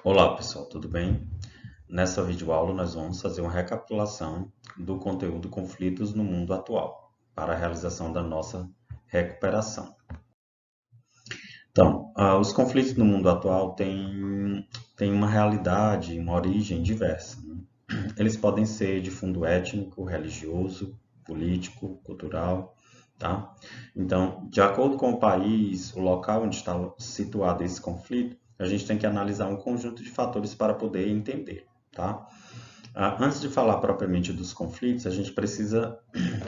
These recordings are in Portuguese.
Olá pessoal, tudo bem? Nessa videoaula nós vamos fazer uma recapitulação do conteúdo conflitos no mundo atual, para a realização da nossa recuperação. Então, os conflitos no mundo atual têm uma realidade, uma origem diversa, né? Eles podem ser de fundo étnico, religioso, político, cultural, tá? Então, de acordo com o país, o local onde está situado esse conflito, a gente tem que analisar um conjunto de fatores para poder entender, tá? Antes de falar propriamente dos conflitos, a gente precisa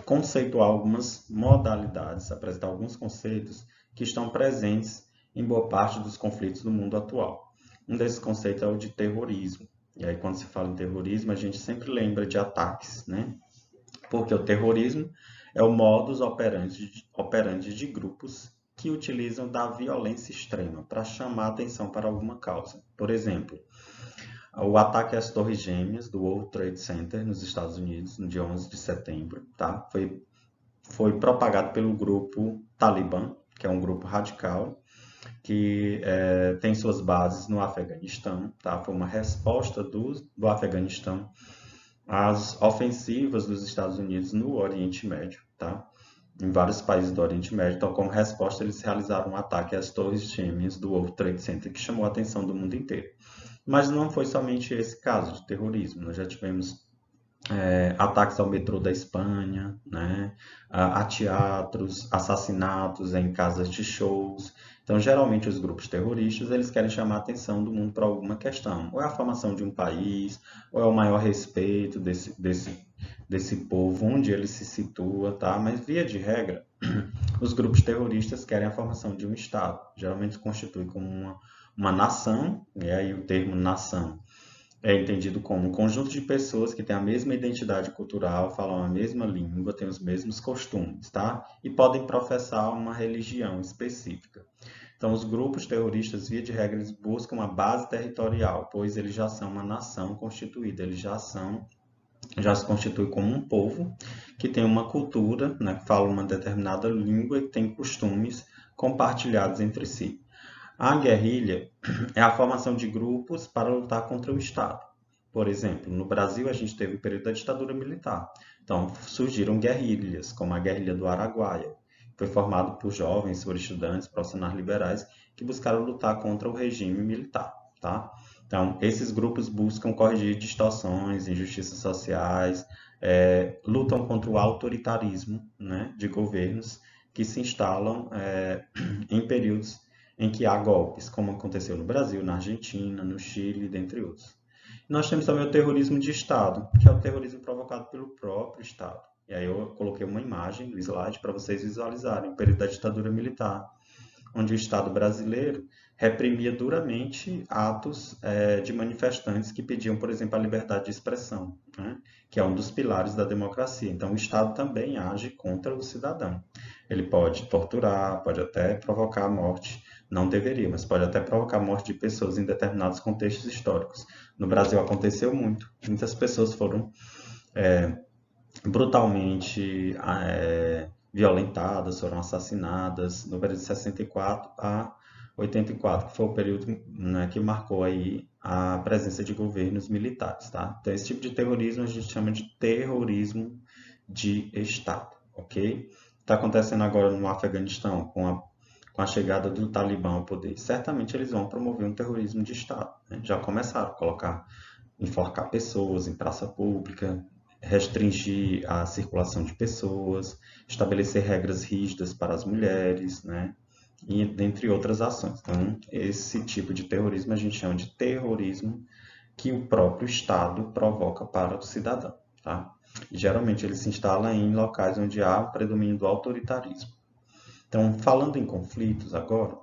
conceituar algumas modalidades, apresentar alguns conceitos que estão presentes em boa parte dos conflitos do mundo atual. Um desses conceitos é o de terrorismo. E aí, quando se fala em terrorismo, a gente sempre lembra de ataques, né? Porque o terrorismo é o modus operandi de grupos que utilizam da violência extrema para chamar atenção para alguma causa. Por exemplo, o ataque às Torres Gêmeas do World Trade Center nos Estados Unidos, no dia 11 de setembro, tá? Foi propagado pelo grupo Talibã, que é um grupo radical, que tem suas bases no Afeganistão, tá? Foi uma resposta do Afeganistão às ofensivas dos Estados Unidos no Oriente Médio, tá? Em vários países do Oriente Médio. Então, como resposta, eles realizaram um ataque às Torres Gêmeas do World Trade Center, que chamou a atenção do mundo inteiro. Mas não foi somente esse caso de terrorismo. Nós já tivemos ataques ao metrô da Espanha, né, a teatros, assassinatos em casas de shows. Então, geralmente, os grupos terroristas eles querem chamar a atenção do mundo para alguma questão. Ou é a formação de um país, ou é o maior respeito desse povo, onde ele se situa, tá? Mas, via de regra, os grupos terroristas querem a formação de um Estado. Geralmente se constitui como uma nação, e aí o termo nação é entendido como um conjunto de pessoas que têm a mesma identidade cultural, falam a mesma língua, têm os mesmos costumes, tá? E podem professar uma religião específica. Então, os grupos terroristas, via de regra, eles buscam uma base territorial, pois eles já são uma nação constituída, eles já se constituem como um povo que tem uma cultura, né, que fala uma determinada língua e tem costumes compartilhados entre si. A guerrilha é a formação de grupos para lutar contra o Estado. Por exemplo, no Brasil a gente teve o período da ditadura militar. Então surgiram guerrilhas, como a guerrilha do Araguaia, que foi formado por jovens, por estudantes, profissionais liberais que buscaram lutar contra o regime militar, tá? Então, esses grupos buscam corrigir distorções, injustiças sociais, lutam contra o autoritarismo, né, de governos que se instalam em períodos em que há golpes, como aconteceu no Brasil, na Argentina, no Chile, dentre outros. Nós temos também o terrorismo de Estado, que é o terrorismo provocado pelo próprio Estado. E aí eu coloquei uma imagem no slide para vocês visualizarem o período da ditadura militar, onde o Estado brasileiro reprimia duramente atos de manifestantes que pediam, por exemplo, a liberdade de expressão, né? Que é um dos pilares da democracia. Então, o Estado também age contra o cidadão. Ele pode torturar, pode até provocar a morte, não deveria, mas pode até provocar a morte de pessoas em determinados contextos históricos. No Brasil aconteceu muito, muitas pessoas foram brutalmente violentadas, foram assassinadas no período de 64 a 84, que foi o período, né, que marcou aí a presença de governos militares, tá? Então, esse tipo de terrorismo a gente chama de terrorismo de Estado, ok? Está acontecendo agora no Afeganistão com a chegada do Talibã ao poder. Certamente eles vão promover um terrorismo de Estado, né? Já começaram a colocar, enforcar pessoas em praça pública, restringir a circulação de pessoas, estabelecer regras rígidas para as mulheres, né? E dentre outras ações. Então, esse tipo de terrorismo a gente chama de terrorismo que o próprio Estado provoca para o cidadão, tá? E, geralmente ele se instala em locais onde há o predomínio do autoritarismo. Então, falando em conflitos agora,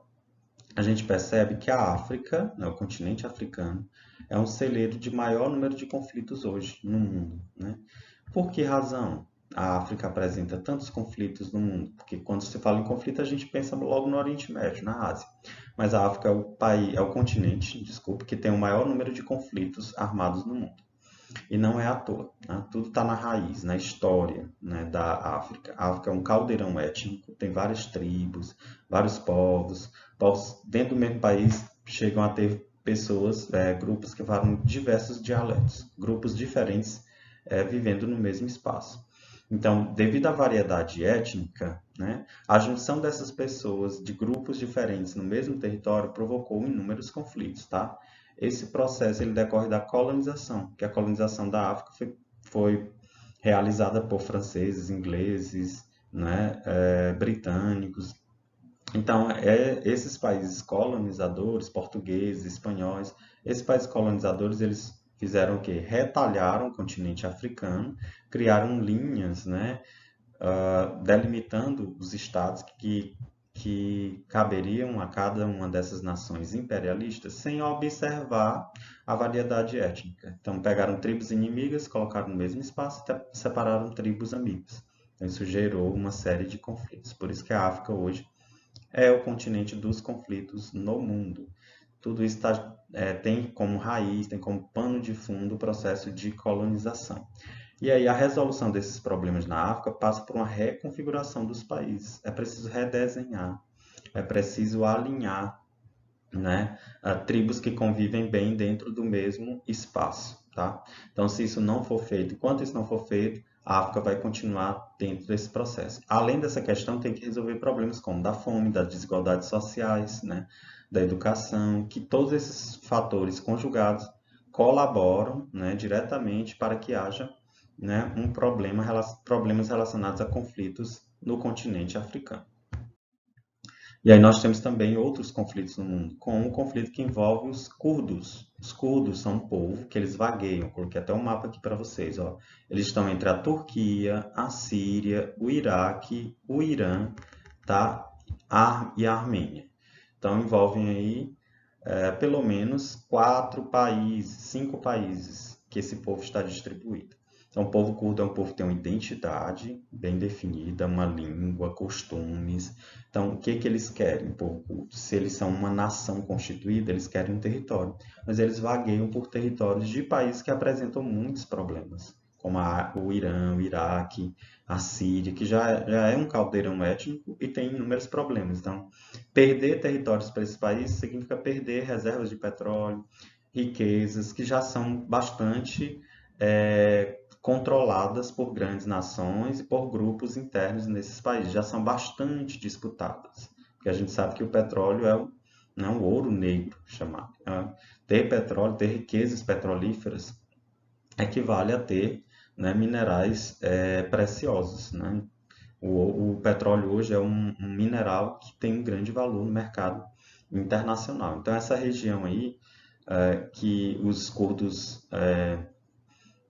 a gente percebe que a África, né, o continente africano, é um celeiro de maior número de conflitos hoje no mundo, né? Por que razão a África apresenta tantos conflitos no mundo? Porque quando se fala em conflito, a gente pensa logo no Oriente Médio, na Ásia. Mas a África é o continente, desculpe, que tem o maior número de conflitos armados no mundo. E não é à toa, né? Tudo está na raiz, na história, né, da África. A África é um caldeirão étnico, tem várias tribos, vários povos. Povos dentro do mesmo país chegam a ter pessoas, grupos que falam diversos dialetos, grupos diferentes vivendo no mesmo espaço. Então, devido à variedade étnica, né, a junção dessas pessoas de grupos diferentes no mesmo território provocou inúmeros conflitos, tá? Esse processo ele decorre da colonização, que a colonização da África foi realizada por franceses, ingleses, né, britânicos. Então, esses países colonizadores, portugueses, espanhóis, esses países colonizadores, eles fizeram o quê? Retalharam o continente africano, criaram linhas, né, delimitando os estados que caberiam a cada uma dessas nações imperialistas, sem observar a variedade étnica. Então, pegaram tribos inimigas, colocaram no mesmo espaço e separaram tribos amigas. Então, isso gerou uma série de conflitos. Por isso que a África hoje é o continente dos conflitos no mundo. Tudo isso tem como raiz, tem como pano de fundo o processo de colonização. E aí a resolução desses problemas na África passa por uma reconfiguração dos países. É preciso redesenhar, é preciso alinhar, né, tribos que convivem bem dentro do mesmo espaço, tá? Então, se isso não for feito, enquanto isso não for feito, a África vai continuar dentro desse processo. Além dessa questão, tem que resolver problemas como da fome, das desigualdades sociais, né, da educação, que todos esses fatores conjugados colaboram, né, diretamente para que haja, né, problemas relacionados a conflitos no continente africano. E aí nós temos também outros conflitos no mundo, como o conflito que envolve os curdos. Os curdos são um povo que eles vagueiam, coloquei até um mapa aqui para vocês, ó. Eles estão entre a Turquia, a Síria, o Iraque, o Irã, tá? E a Armênia. Então envolvem aí pelo menos 4 países, 5 países que esse povo está distribuído. Então, o povo curdo é um povo que tem uma identidade bem definida, uma língua, costumes. Então, o que que eles querem, o povo curdo? Se eles são uma nação constituída, eles querem um território. Mas eles vagueiam por territórios de países que apresentam muitos problemas, como o Irã, o Iraque, a Síria, que já é um caldeirão étnico e tem inúmeros problemas. Então, perder territórios para esse país significa perder reservas de petróleo, riquezas que já são bastante controladas por grandes nações e por grupos internos nesses países, já são bastante disputadas. Porque a gente sabe que o petróleo é o ouro negro, chamado. Ter petróleo, ter riquezas petrolíferas, equivale a ter, né, minerais preciosos, né? O petróleo hoje é um mineral que tem um grande valor no mercado internacional. Então, essa região aí, que os curdos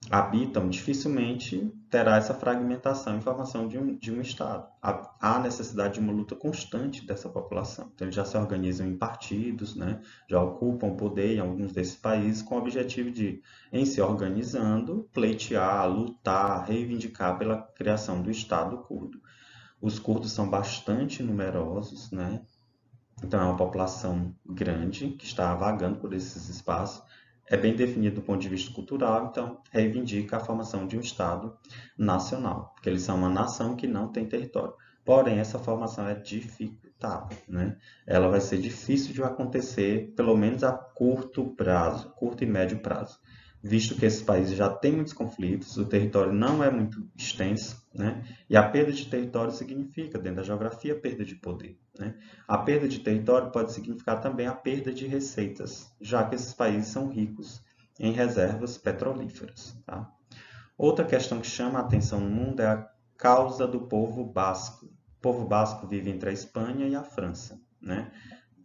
habitam, dificilmente terá essa fragmentação e formação de um Estado. Há necessidade de uma luta constante dessa população. Então, eles já se organizam em partidos, né? Já ocupam poder em alguns desses países com o objetivo de, em se organizando, pleitear, lutar, reivindicar pela criação do Estado curdo. Os curdos são bastante numerosos, né? Então, é uma população grande que está vagando por esses espaços. É bem definido do ponto de vista cultural, então reivindica a formação de um Estado nacional, porque eles são uma nação que não tem território. Porém, essa formação é dificultada, né? Ela vai ser difícil de acontecer, pelo menos a curto prazo, curto e médio prazo, visto que esses países já têm muitos conflitos, o território não é muito extenso, né? E a perda de território significa, dentro da geografia, perda de poder, né? A perda de território pode significar também a perda de receitas, já que esses países são ricos em reservas petrolíferas, tá? Outra questão que chama a atenção no mundo é a causa do povo basco. O povo basco vive entre a Espanha e a França, né?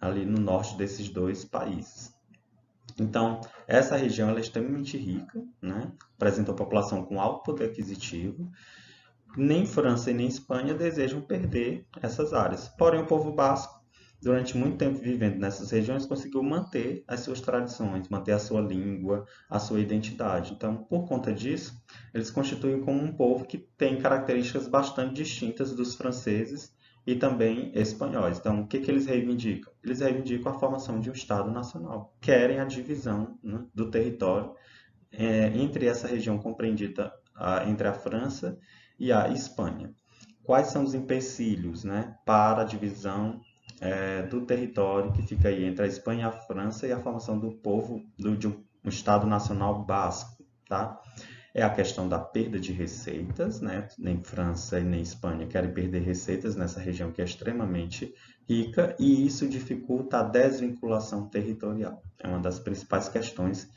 Ali no norte desses dois países. Então, essa região ela é extremamente rica, né? Apresenta uma população com alto poder aquisitivo. Nem França e nem Espanha desejam perder essas áreas. Porém, o povo basco, durante muito tempo vivendo nessas regiões, conseguiu manter as suas tradições, manter a sua língua, a sua identidade. Então, por conta disso, eles constituem como um povo que tem características bastante distintas dos franceses e também espanhóis. Então, o que que eles reivindicam? Eles reivindicam a formação de um Estado nacional. Querem a divisão, né, do território entre essa região compreendida entre a França e a Espanha. Quais são os empecilhos, né, para a divisão do território que fica aí entre a Espanha e a França e a formação do povo de um Estado Nacional Basco, tá? É a questão da perda de receitas, né? Nem França e nem Espanha querem perder receitas nessa região que é extremamente rica, e isso dificulta a desvinculação territorial. É uma das principais questões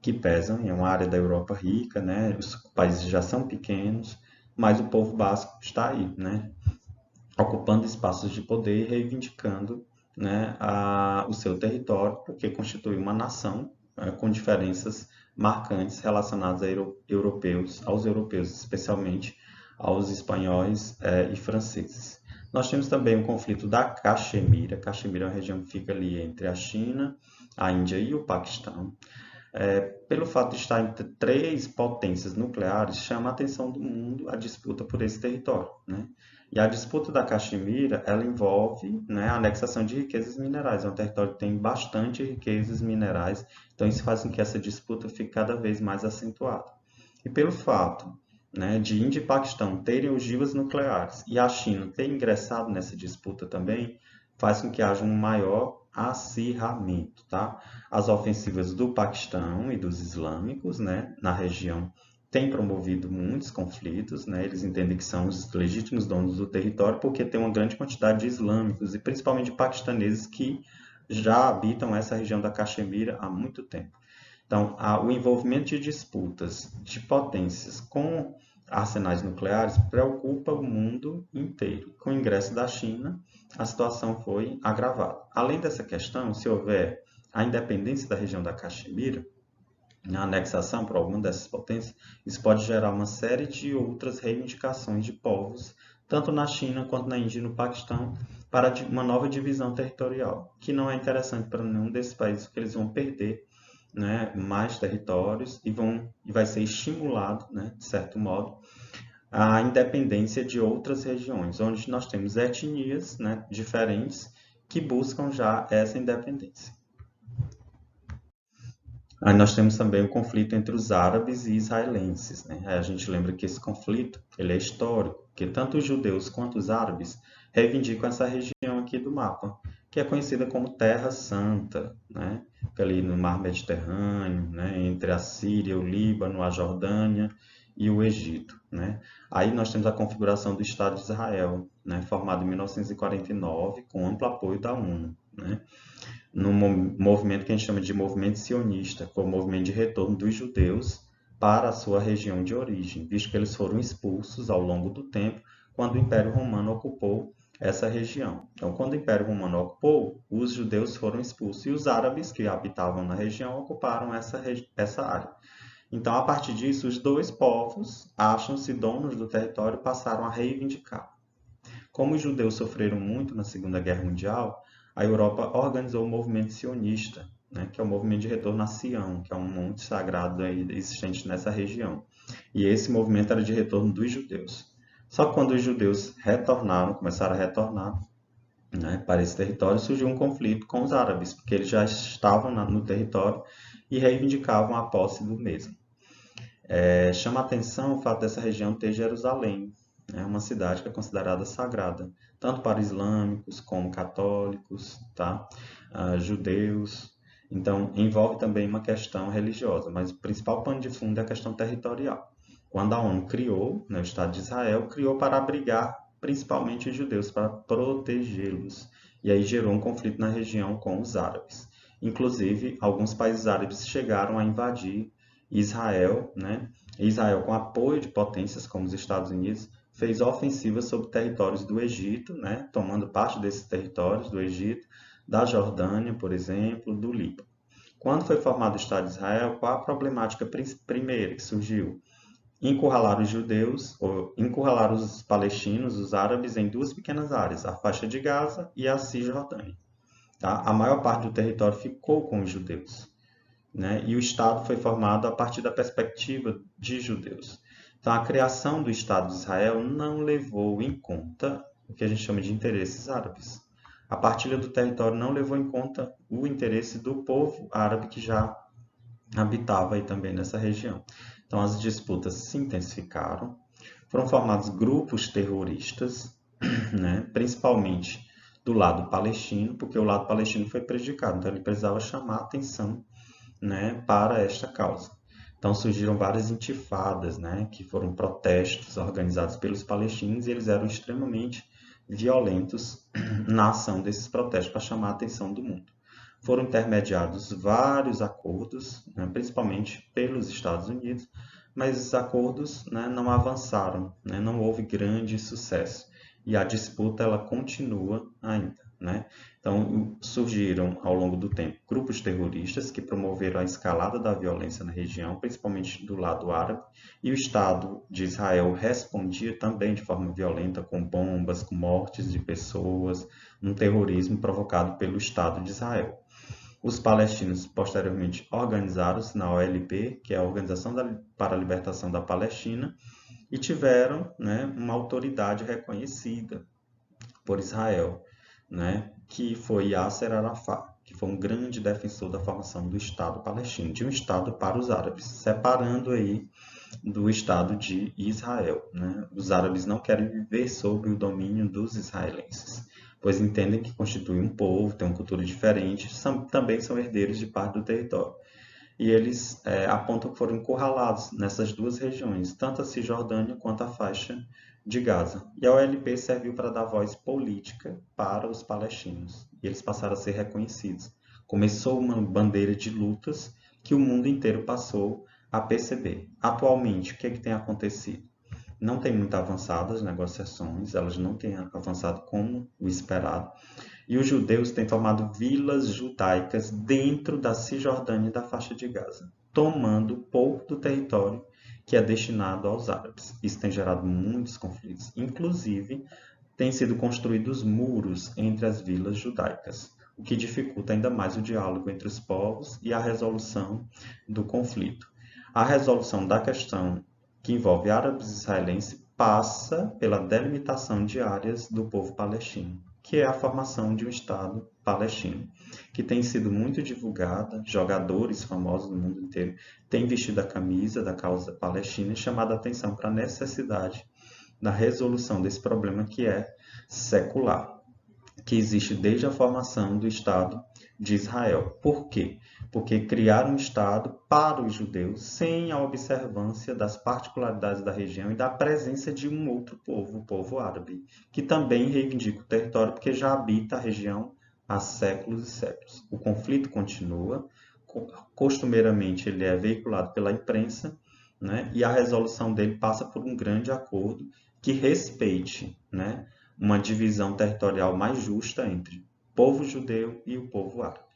que pesam. É uma área da Europa rica, né? Os países já são pequenos, mas o povo basco está aí, né? Ocupando espaços de poder e reivindicando, né, o seu território, porque constitui uma nação com diferenças marcantes relacionadas aos europeus, especialmente aos espanhóis e franceses. Nós temos também o conflito da Caxemira. Caxemira é uma região que fica ali entre a China, a Índia e o Paquistão. Pelo fato de estar entre três potências nucleares, chama a atenção do mundo a disputa por esse território, né? E a disputa da Caxemira, ela envolve, né, a anexação de riquezas minerais. É um território que tem bastante riquezas minerais, então isso faz com que essa disputa fique cada vez mais acentuada. E pelo fato, né, de Índia e Paquistão terem ogivas nucleares e a China ter ingressado nessa disputa também, faz com que haja um maior acirramento, tá? As ofensivas do Paquistão e dos islâmicos, né, na região têm promovido muitos conflitos, né? Eles entendem que são os legítimos donos do território porque tem uma grande quantidade de islâmicos e principalmente de paquistaneses que já habitam essa região da Caxemira há muito tempo. Então, o envolvimento de disputas de potências com arsenais nucleares preocupa o mundo inteiro. Com o ingresso da China, a situação foi agravada. Além dessa questão, se houver a independência da região da Caxemira, a anexação por alguma dessas potências, isso pode gerar uma série de outras reivindicações de povos, tanto na China quanto na Índia e no Paquistão, para uma nova divisão territorial, que não é interessante para nenhum desses países, porque eles vão perder, né, mais territórios e vai ser estimulado, né, de certo modo, a independência de outras regiões, onde nós temos etnias, né, diferentes que buscam já essa independência. Aí nós temos também o conflito entre os árabes e israelenses, né? Aí a gente lembra que esse conflito ele é histórico, porque tanto os judeus quanto os árabes reivindicam essa região aqui do mapa, que é conhecida como Terra Santa, né? Fica ali no Mar Mediterrâneo, né? Entre a Síria, o Líbano, a Jordânia e o Egito, né? Aí nós temos a configuração do Estado de Israel, né? Formado em 1949, com amplo apoio da ONU, né? No movimento que a gente chama de movimento sionista, que é o movimento de retorno dos judeus para a sua região de origem, visto que eles foram expulsos ao longo do tempo quando o Império Romano ocupou essa região. Então, quando o Império Romano ocupou, os judeus foram expulsos e os árabes que habitavam na região ocuparam essa área. Então, a partir disso, os dois povos acham-se donos do território e passaram a reivindicar. Como os judeus sofreram muito na Segunda Guerra Mundial, a Europa organizou o movimento sionista, né, que é o movimento de retorno a Sião, que é um monte sagrado aí existente nessa região. E esse movimento era de retorno dos judeus. Só que quando os judeus retornaram, começaram a retornar, né, para esse território, surgiu um conflito com os árabes, porque eles já estavam no território e reivindicavam a posse do mesmo. Chama a atenção o fato dessa região ter Jerusalém, é uma cidade que é considerada sagrada, tanto para islâmicos como católicos, tá? Judeus. Então, envolve também uma questão religiosa, mas o principal pano de fundo é a questão territorial. Quando a ONU criou, né, o Estado de Israel, criou para abrigar principalmente os judeus, para protegê-los. E aí gerou um conflito na região com os árabes. Inclusive, alguns países árabes chegaram a invadir Israel, né? Israel, com apoio de potências como os Estados Unidos, fez ofensivas sobre territórios do Egito, né? Tomando parte desses territórios do Egito, da Jordânia, por exemplo, do Líbano. Quando foi formado o Estado de Israel, qual a problemática primeira que surgiu? Encurralar os judeus, ou encurralar os palestinos, os árabes, em duas pequenas áreas, a faixa de Gaza e a Cisjordânia. Tá? A maior parte do território ficou com os judeus, né? E o Estado foi formado a partir da perspectiva de judeus. Então, a criação do Estado de Israel não levou em conta o que a gente chama de interesses árabes. A partilha do território não levou em conta o interesse do povo árabe que já habitava aí também nessa região. Então, as disputas se intensificaram, foram formados grupos terroristas, né? Principalmente do lado palestino, porque o lado palestino foi prejudicado, então ele precisava chamar atenção, né, para esta causa. Então surgiram várias intifadas, né, que foram protestos organizados pelos palestinos e eles eram extremamente violentos na ação desses protestos para chamar a atenção do mundo. Foram intermediados vários acordos, né, principalmente pelos Estados Unidos, mas esses acordos, né, não avançaram, né, não houve grande sucesso e a disputa ela continua ainda, né? Então surgiram ao longo do tempo grupos terroristas que promoveram a escalada da violência na região, principalmente do lado árabe, e o Estado de Israel respondia também de forma violenta com bombas, com mortes de pessoas, um terrorismo provocado pelo Estado de Israel. Os palestinos posteriormente organizaram-se na OLP, que é a Organização para a Libertação da Palestina, e tiveram, né, uma autoridade reconhecida por Israel, né, que foi Yasser Arafat, que foi um grande defensor da formação do Estado palestino, de um Estado para os árabes, separando aí do Estado de Israel, né? Os árabes não querem viver sob o domínio dos israelenses, pois entendem que constitui um povo, tem uma cultura diferente, também são herdeiros de parte do território. E eles apontam que foram encurralados nessas duas regiões, tanto a Cisjordânia quanto a faixa de Gaza. E a OLP serviu para dar voz política para os palestinos, e eles passaram a ser reconhecidos. Começou uma bandeira de lutas que o mundo inteiro passou a perceber. Atualmente, o que tem acontecido? Não tem muito avançado as negociações, elas não têm avançado como o esperado. E os judeus têm tomado vilas judaicas dentro da Cisjordânia e da faixa de Gaza, tomando pouco do território que é destinado aos árabes. Isso tem gerado muitos conflitos. Inclusive, têm sido construídos muros entre as vilas judaicas, o que dificulta ainda mais o diálogo entre os povos e a resolução do conflito. A resolução da questão que envolve árabes e israelenses passa pela delimitação de áreas do povo palestino, que é a formação de um Estado palestino, que tem sido muito divulgada, jogadores famosos no mundo inteiro têm vestido a camisa da causa palestina e chamado a atenção para a necessidade da resolução desse problema que é secular, que existe desde a formação do Estado de Israel. Por quê? Porque criaram um Estado para os judeus sem a observância das particularidades da região e da presença de um outro povo, o povo árabe, que também reivindica o território porque já habita a região há séculos e séculos. O conflito continua, costumeiramente ele é veiculado pela imprensa, né? E a resolução dele passa por um grande acordo que respeite, né, uma divisão territorial mais justa entre o povo judeu e o povo árabe.